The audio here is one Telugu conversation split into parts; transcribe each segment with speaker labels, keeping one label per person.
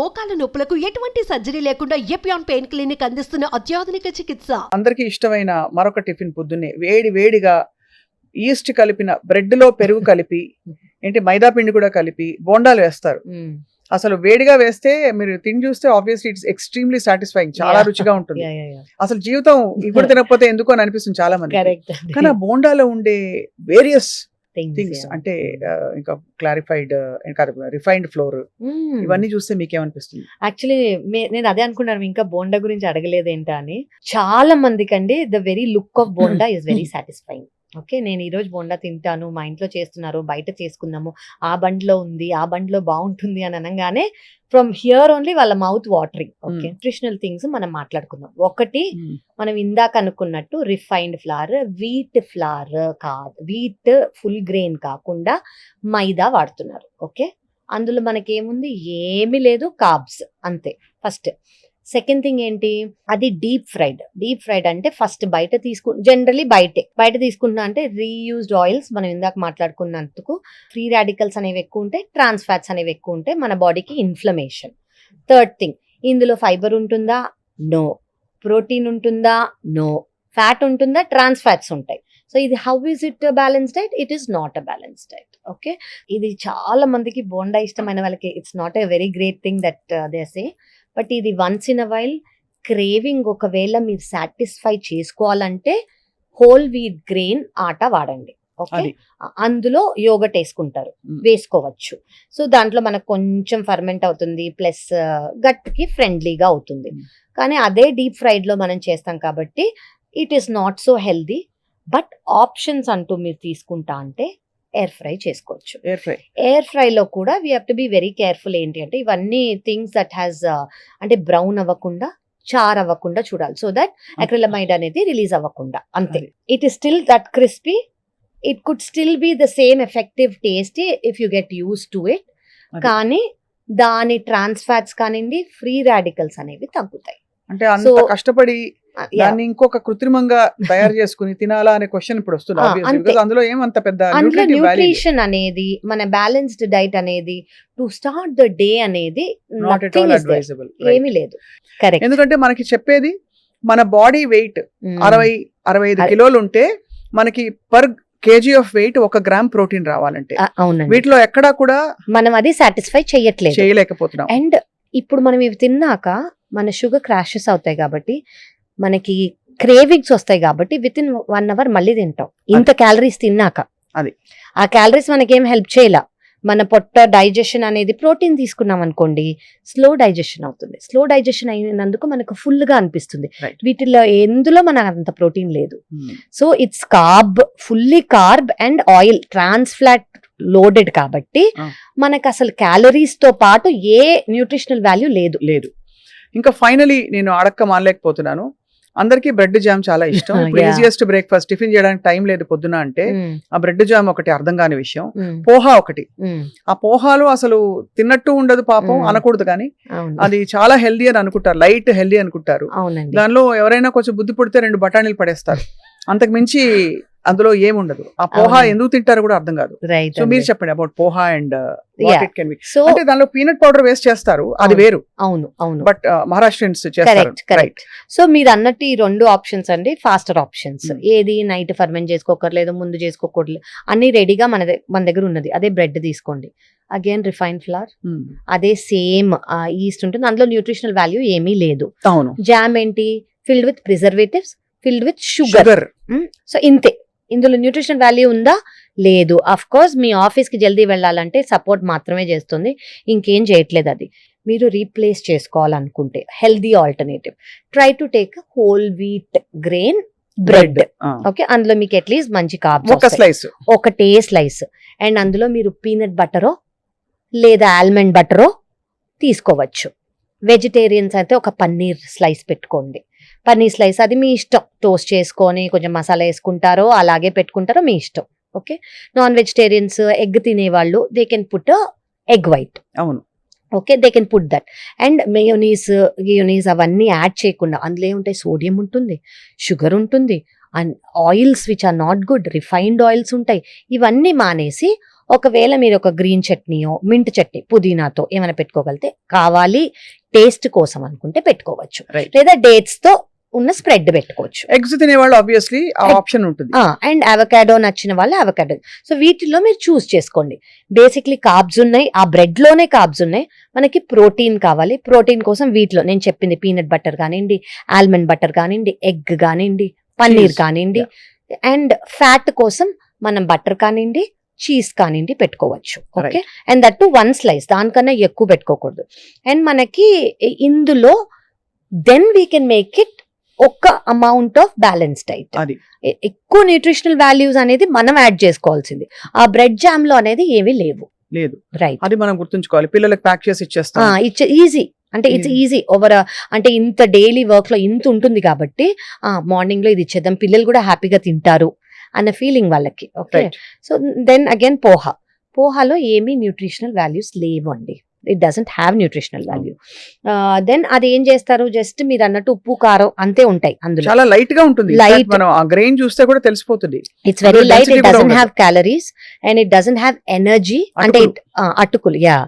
Speaker 1: మోకాల నొప్పులకు ఎటువంటి సర్జరీ లేకుండా ఎపియాన్ పెయిన్ క్లినిక్ అందిస్తున్న అత్యాధునిక చికిత్స.
Speaker 2: అందరికీ ఇష్టమైన మరొక టిఫిన్ పొద్దున్నే వేడిగా ఈస్ట్ కలిపిన బ్రెడ్ లో పెరుగు కలిపి ఏంటి మైదా పిండి కూడా కలిపి బోండాలు వేస్తారు. అసలు వేడిగా వేస్తే మీరు తిని చూస్తే ఆబ్వియస్లీ ఇట్స్ ఎక్స్ట్రీమ్లీ సాటిస్ఫైయింగ్, చాలా రుచిగా ఉంటుంది. అసలు జీవితం ఇప్పుడు తినకపోతే ఎందుకు అని అనిపిస్తుంది చాలా మంది. కానీ ఆ బోండాలో ఉండే వేరియస్ థింగ్స్ అంటే ఇంకా క్లారిఫైడ్ రిఫైన్డ్ ఫ్లోర్ ఇవన్నీ చూస్తే మీకేమనిపిస్తుంది?
Speaker 3: యాక్చువల్లీ నేను అదే అనుకున్నాను, ఇంకా బోండా గురించి అడగలేదేంటా అని. చాలా మందికి అండి the very look of bonda is very satisfying. Okay, నేను ఈరోజు బోండా తింటాను, మా ఇంట్లో చేస్తున్నారు, బయట చేసుకుందాము, ఆ బండిలో ఉంది, ఆ బండిలో బాగుంటుంది అని అనగానే ఫ్రమ్ హియర్ ఓన్లీ వాళ్ళ mouth watering. Okay, nutritional things మనం మాట్లాడుకుందాం. ఒకటి, మనం ఇందాక అనుకున్నట్టు రిఫైన్డ్ ఫ్లవర్, వీట్ ఫ్లవర్ కాదు, వీట్ ఫుల్ గ్రెయిన్ కాకుండా మైదా వాడుతున్నారు. ఓకే, అందులో మనకేముంది, ఏమీ లేదు, కార్బ్స్ అంతే. ఫస్ట్. సెకండ్ థింగ్ ఏంటి, అది డీప్ ఫ్రైడ్ అంటే ఫస్ట్ బయట జనరలీ బయట తీసుకుంటున్నా అంటే రీయూజ్డ్ ఆయిల్స్. మనం ఇందాక మాట్లాడుకున్నందుకు ఫ్రీ రాడికల్స్ అనేవి ఎక్కువ ఉంటాయి, ట్రాన్స్ ఫ్యాట్స్ అనేవి ఎక్కువ ఉంటాయి, మన బాడీకి ఇన్ఫ్లమేషన్. థర్డ్ థింగ్, ఇందులో ఫైబర్ ఉంటుందా? నో. ప్రోటీన్ ఉంటుందా? నో. ఫ్యాట్ ఉంటుందా? ట్రాన్స్ ఫ్యాట్స్ ఉంటాయి. సో ఇది how is it balance diet? It is not a balance diet. Okay, ఇది చాలా మందికి బోండా ఇష్టమైన వాళ్ళకి it's not a very great thing that they say. But ఇది once in a while craving ఒకవేళ మీరు సాటిస్ఫై చేసుకోవాలంటే హోల్ వీట్ గ్రెయిన్ ఆటా వాడండి. ఓకే, అందులో యోగట్ వేసుకోవచ్చు. సో దాంట్లో మనకు కొంచెం ఫర్మెంట్ అవుతుంది, ప్లస్ గట్ కి ఫ్రెండ్లీగా అవుతుంది. కానీ అదే డీప్ ఫ్రైడ్ లో మనం చేస్తాం కాబట్టి it is not so healthy. But options అంటూ మీరు తీసుకుంటా అంటే ఎయిర్ ఫ్రై చేసుకోవచ్చు. ఎయిర్ ఫ్రై లో కూడా we have to be very careful. ఏంటి అంటే ఇవన్నీ థింగ్స్ దట్ హ్యాస్ అంటే బ్రౌన్ అవ్వకుండా, చార్ అవ్వకుండా చూడాలి. సో దట్ అక్రిలమైడ్ అనేది రిలీజ్ అవ్వకుండా. అంతే. It is still that crispy. It could still be the same effective tasty if you get use to it. కానీ దాని ట్రాన్స్ ఫ్యాట్స్ కానివ్వండి, ఫ్రీ రాడికల్స్ అనేవి తగ్గుతాయి.
Speaker 2: అంటే అంత కష్టపడి దాన్ని ఇంకొక కృత్రిమంగా తయారు చేసుకుని తినాలా అనే క్వశ్చన్ ఇప్పుడు వస్తుంది. అందులో ఏమంత పెద్ద
Speaker 3: న్యూట్రిషన్ అనేది, మన బ్యాలెన్స్డ్ డైట్ అనేది, టు స్టార్ట్ ద డే అనేది ఏమీ లేదు. కరెక్ట్.
Speaker 2: ఎందుకంటే మనకి చెప్పేది మన బాడీ వెయిట్ 60-65 కిలోలు ఉంటే మనకి per KG of weight 1 gram protein రావాలంటే వీటిలో ఎక్కడా కూడా
Speaker 3: మనం అది సాటిస్ఫై
Speaker 2: చేయలేకపోతున్నాం.
Speaker 3: అండ్ ఇప్పుడు మనం ఇవి తిన్నాక మన షుగర్ క్రాషెస్ అవుతాయి కాబట్టి, మనకి క్రేవింగ్స్ వస్తాయి కాబట్టి విత్ ఇన్ 1 అవర్ మళ్ళీ తింటాం. ఇంత క్యాలరీస్ తిన్నాక ఆ క్యాలరీస్ మనకేం హెల్ప్ చేయాల. మన పొట్ట డైజెషన్ అనేది, ప్రోటీన్ తీసుకున్నాం అనుకోండి, స్లో డైజెషన్ అవుతుంది. స్లో డైజెషన్ అయినందుకు మనకు ఫుల్ గా అనిపిస్తుంది. వీటిలో ఎందులో మనకు అంత ప్రోటీన్ లేదు. So it's fully carb and oil, trans fat loaded కాబట్టి మనకు అసలు క్యాలరీస్ తో పాటు ఏ న్యూట్రిషనల్ వాల్యూ లేదు.
Speaker 2: ఇంకా ఫైనలీ నేను అడక్క మానలేకపోతున్నాను, అందరికీ బ్రెడ్ జామ్ చాలా ఇష్టం. ఈజియెస్ట్ బ్రేక్ఫాస్ట్, టిఫిన్ చేయడానికి టైం లేదు పొద్దున అంటే ఆ బ్రెడ్ జామ్ ఒకటి అర్థం కాని విషయం. పోహా ఒకటి, ఆ పోహాలు అసలు తిన్నట్టు ఉండదు పాపం, అనకూడదు కానీ అది చాలా హెల్దీ అని అనుకుంటారు, లైట్ హెల్దీ అనుకుంటారు. దానిలో ఎవరైనా కొంచెం బుద్ధి పుడితే 2 బఠానీలు పడేస్తారు, అంతకు మించి అందులో ఏముండదు. ఆ పోహా ఎందుకు తింటారో కూడా అర్థం కాదు. సో మీరు చెప్పండి అబౌట్ పోహా అండ్ అంటే దానిలో పీనట్ పౌడర్ వేస్ట్ చేస్తారు, అది వేరు.
Speaker 3: అవును.
Speaker 2: బట్ మహారాష్ట్రియన్స్ చేస్తారు.
Speaker 3: కరెక్ట్. సో మీరు అన్నట్టు ఈ 2 ఆప్షన్స్ అండి ఫాస్టర్ ఆప్షన్స్. ఏది నైట్ ఫర్మెంట్ చేసుకోకర్లేదు, ముందు చేసుకోకూడదు, అన్ని రెడీగా మన దగ్గర ఉన్నది. అదే బ్రెడ్ తీసుకోండి, అగైన్ రిఫైన్డ్ ఫ్లవర్, అదే సేమ్ ఈస్ట్ ఉంటుంది, అందులో న్యూట్రిషనల్ వాల్యూ ఏమీ లేదు. జామ్ ఏంటి, filled with preservatives, filled with sugar. So ఇంతే. ఇందులో న్యూట్రిషన్ వాల్యూ ఉందా? లేదు. అఫ్ కోర్స్ మీ ఆఫీస్ కి జల్దీ వెళ్ళాలంటే సపోర్ట్ మాత్రమే చేస్తుంది, ఇంకేం చేయట్లేదు. అది మీరు రీప్లేస్ చేసుకోవాలనుకుంటే healthy alternative, try to take whole wheat grain bread. Okay, అందులో మీకు అట్లీస్ట్ మంచి కార్బ్స్, ఒకటే స్లైస్, అండ్ అందులో మీరు పీనట్ బటరో లేదా ఆల్మండ్ బటరో తీసుకోవచ్చు. వెజిటేరియన్స్ అయితే ఒక పన్నీర్ స్లైస్ పెట్టుకోండి. పన్నీర్ స్లైస్ అది మీ ఇష్టం, టోస్ట్ చేసుకొని కొంచెం మసాలా వేసుకుంటారో అలాగే పెట్టుకుంటారో మీ ఇష్టం. ఓకే, నాన్ వెజిటేరియన్స్, ఎగ్ తినేవాళ్ళు they can put egg white.
Speaker 2: అవును.
Speaker 3: Okay, they can put that. And mayonnaise అవన్నీ యాడ్ చేయకుండా, అందులో ఏముంటాయి, సోడియం ఉంటుంది, షుగర్ ఉంటుంది, and oils which are not good, refined oils ఉంటాయి. ఇవన్నీ మానేసి ఒకవేళ మీరు ఒక గ్రీన్ చట్నీయో మింట్ చట్నీ పుదీనాతో ఏమైనా పెట్టుకోగలితే, కావాలి టేస్ట్ కోసం అనుకుంటే పెట్టుకోవచ్చు,
Speaker 2: Right.
Speaker 3: లేదా డేట్స్ తో ఉన్న స్ప్రెడ్ పెట్టుకోవచ్చు.
Speaker 2: ఎగ్స్ తినేవాళ్ళు ఆబ్వియస్లీ ఆ ఆప్షన్ ఉంటుంది.
Speaker 3: అండ్ అవకాడో నచ్చిన వాళ్ళు అవకాడో. సో వీటిల్లో మీరు చూస్ చేసుకోండి. బేసిక్లీ కార్బ్స్ ఉన్నాయి, ఆ బ్రెడ్ లోనే కార్బ్స్ ఉన్నాయి. మనకి ప్రోటీన్ కావాలి, ప్రోటీన్ కోసం వీటిలో నేను చెప్పింది పీనట్ బటర్ కానివ్వండి, ఆల్మండ్ బటర్ కానివ్వండి, ఎగ్ కానివ్వండి, పన్నీర్
Speaker 2: Cheese.
Speaker 3: కానివ్వండి, అండ్ ఫ్యాట్ కోసం మనం బటర్ కానివ్వండి, చీజ్ కానివ్వండి పెట్టుకోవచ్చు. Okay, and that to 1 slice, దానికన్నా ఎక్కువ పెట్టుకోకూడదు. అండ్ మనకి ఇందులో then we can make it ఒక అమౌంట్ ఆఫ్ బ్యాలెన్స్ డైట్.
Speaker 2: అది
Speaker 3: ఎక్కువ న్యూట్రిషనల్ వాల్యూస్ అనేది మనం యాడ్ చేసుకోవాల్సింది. ఆ బ్రెడ్ జామ్ లో అనేది ఏమీ లేవు.
Speaker 2: లేదు,
Speaker 3: రైట్,
Speaker 2: అది మనం గుర్తుంచుకోవాలి. పిల్లలకు ప్యాక్ చేసి ఇచ్చేస్తాం.
Speaker 3: ఇట్స్ ఈజీ, అంటే ఇట్స్ ఈజీ ఓవర్. అంటే ఇంత డైలీ వర్క్ లో ఇంత ఉంటుంది కాబట్టి మార్నింగ్ లో ఇది ఇచ్చేద్దాం, పిల్లలు కూడా హ్యాపీగా తింటారు అన్న ఫీలింగ్ వాళ్ళకి. Okay,
Speaker 2: Right.
Speaker 3: So then again పోహాలో ఏమీ న్యూట్రిషనల్ వాల్యూస్ లేవు అండి. It doesn't have nutritional value. Then అది ఏం చేస్తారు, జస్ట్ మీరు అన్నట్టు ఉప్పు కారం అంతే ఉంటాయి అందులో.
Speaker 2: చాలా లైట్ గా ఉంటుంది.
Speaker 3: Light.
Speaker 2: Light. మనం ఆ గ్రెయిన్ చూస్తే కూడా తెలిసిపోతుంది.
Speaker 3: ఇట్స్ వెరీ
Speaker 2: అందులో
Speaker 3: లైట్,
Speaker 2: density
Speaker 3: ఇట్
Speaker 2: కూడా
Speaker 3: డజంట్
Speaker 2: ఉండదు.
Speaker 3: Have calories and it doesn't have energy. అంటే అటుకులు, యా,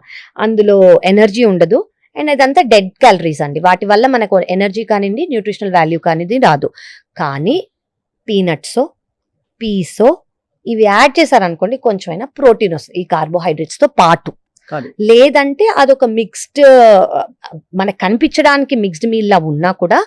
Speaker 3: అందులో ఎనర్జీ ఉండదు. అండ్ అదంతా డెడ్ క్యాలరీస్ అండి. వాటి వల్ల మనకు ఎనర్జీ కానివ్వండి, న్యూట్రిషనల్ వాల్యూ కానిది రాదు. కానీ పీనట్సో పీసో ఇవి యాడ్ చేశారనుకోండి, కొంచెమైనా ప్రోటీన్ వస్తుంది ఈ కార్బోహైడ్రేట్స్ తో పాటు.
Speaker 2: కాదు.
Speaker 3: లేదంటే అదొక మిక్స్డ్, మనకు కనిపించడానికి మిక్స్డ్ మీల్ లా ఉన్నా కూడా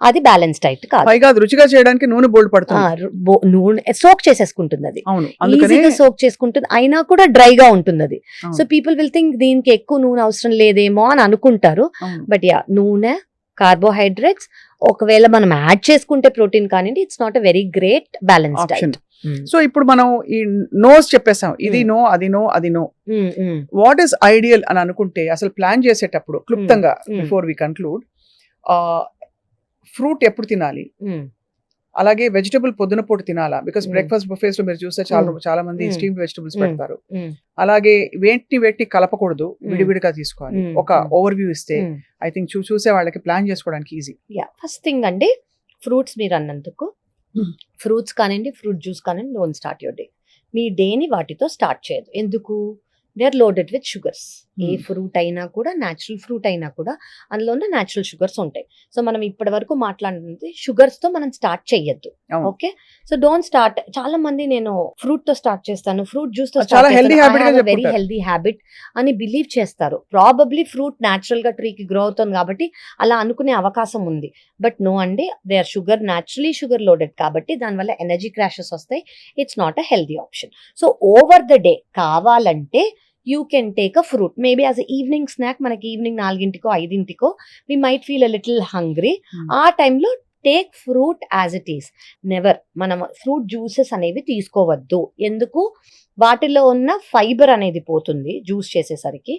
Speaker 3: అది బ్యాలెన్స్ డైట్ కాదు.
Speaker 2: పైగా అది రుచిగా చేయడానికి నూనె బోల్డ్ పడుతుంది.
Speaker 3: నూనె సోక్ చేసేసుకుంటుంది, అది
Speaker 2: అవును, అందుకని
Speaker 3: ఈజీగా సోక్ చేసుకుంటుంది, అయినా కూడా డ్రైగా ఉంటుంది అది.
Speaker 2: అవును.
Speaker 3: సో పీపుల్ విల్ థింక్ దీనికి ఎక్కువ నూనె అవసరం లేదేమో అని అనుకుంటారు.
Speaker 2: అవును.
Speaker 3: బట్ యా, నూనె, కార్బోహైడ్రేట్స్, ఒకవేళ మనం యాడ్ చేసుకుంటే ప్రోటీన్ కానివ్వండి, it's not a very great balance
Speaker 2: option.
Speaker 3: Diet.
Speaker 2: So ఇప్పుడు మనం ఈ నోస్ చెప్పేసాం, ఇది నో, అది నో, అది నో. వాట్ ఈస్ ఐడియల్ అని అనుకుంటే అసలు ప్లాన్ చేసేటప్పుడు క్లుప్తంగా బిఫోర్ వి కన్క్లూడ్, ఫ్రూట్ ఎప్పుడు తినాలి, అలాగే వెజిటబుల్ పొద్దున పూట తినాలా? బికాస్ బ్రేక్ఫాస్ట్ బుఫేస్ లో మీరు చూస్తే చాలా మంది స్టీమ్డ్ వెజిటబుల్స్ పెడతారు. అలాగే వేటిని కలపకూడదు, విడివిడిగా తీసుకోవాలి. ఒక ఓవర్ వ్యూ ఇస్తే ఐ థింక్ చూసే వాళ్ళకి ప్లాన్ చేసుకోవడానికి ఈజీ.
Speaker 3: యా, ఫస్ట్ థింగ్ అండి, ఫ్రూట్స్ మీరు అన్నందుకు ఫ్రూట్స్ కానివ్వండి, ఫ్రూట్ జ్యూస్ కానివ్వండి, డోంట్ స్టార్ట్ యువర్ డే. మీ డేని వాటితో స్టార్ట్ చేయదు. ఎందుకు? They are loaded with sugars. ఏ ఫ్రూట్ అయినా కూడా, న్యాచురల్ ఫ్రూట్ అయినా కూడా అందులోనే న్యాచురల్ షుగర్స్ ఉంటాయి. సో మనం ఇప్పటి వరకు మాట్లాడుతుంది షుగర్స్ తో మనం స్టార్ట్ చెయ్యొద్దు. Okay, so don't start. చాలా మంది నేను ఫ్రూట్ తో స్టార్ట్ చేస్తాను, ఫ్రూట్ జ్యూస్ తో
Speaker 2: చాలా healthy habit గా
Speaker 3: వెరీ
Speaker 2: చెప్పుకుంటారు.
Speaker 3: హెల్దీ హ్యాబిట్ అని బిలీవ్ చేస్తారు. ప్రాబబ్లీ ఫ్రూట్ న్యాచురల్ గా ట్రీకి గ్రో అవుతుంది కాబట్టి అలా అనుకునే అవకాశం ఉంది. బట్ నో అండి, they or sugar, naturally sugar loaded కాబట్టి దానివల్ల ఎనర్జీ క్రాషెస్ వస్తాయి. It's not a healthy option. So over the day కావాలంటే you can take a fruit maybe as a evening snack. మనకి evening 4 5 we might feel a little hungry. ఆ టైంలో take fruit as it is. Never మనం ఫ్రూట్ జ్యూసెస్ అనేవి తీసుకోవద్దు. ఎందుకు? వాటిలో ఉన్న ఫైబర్ అనేది పోతుంది జ్యూస్ చేసేసరికి.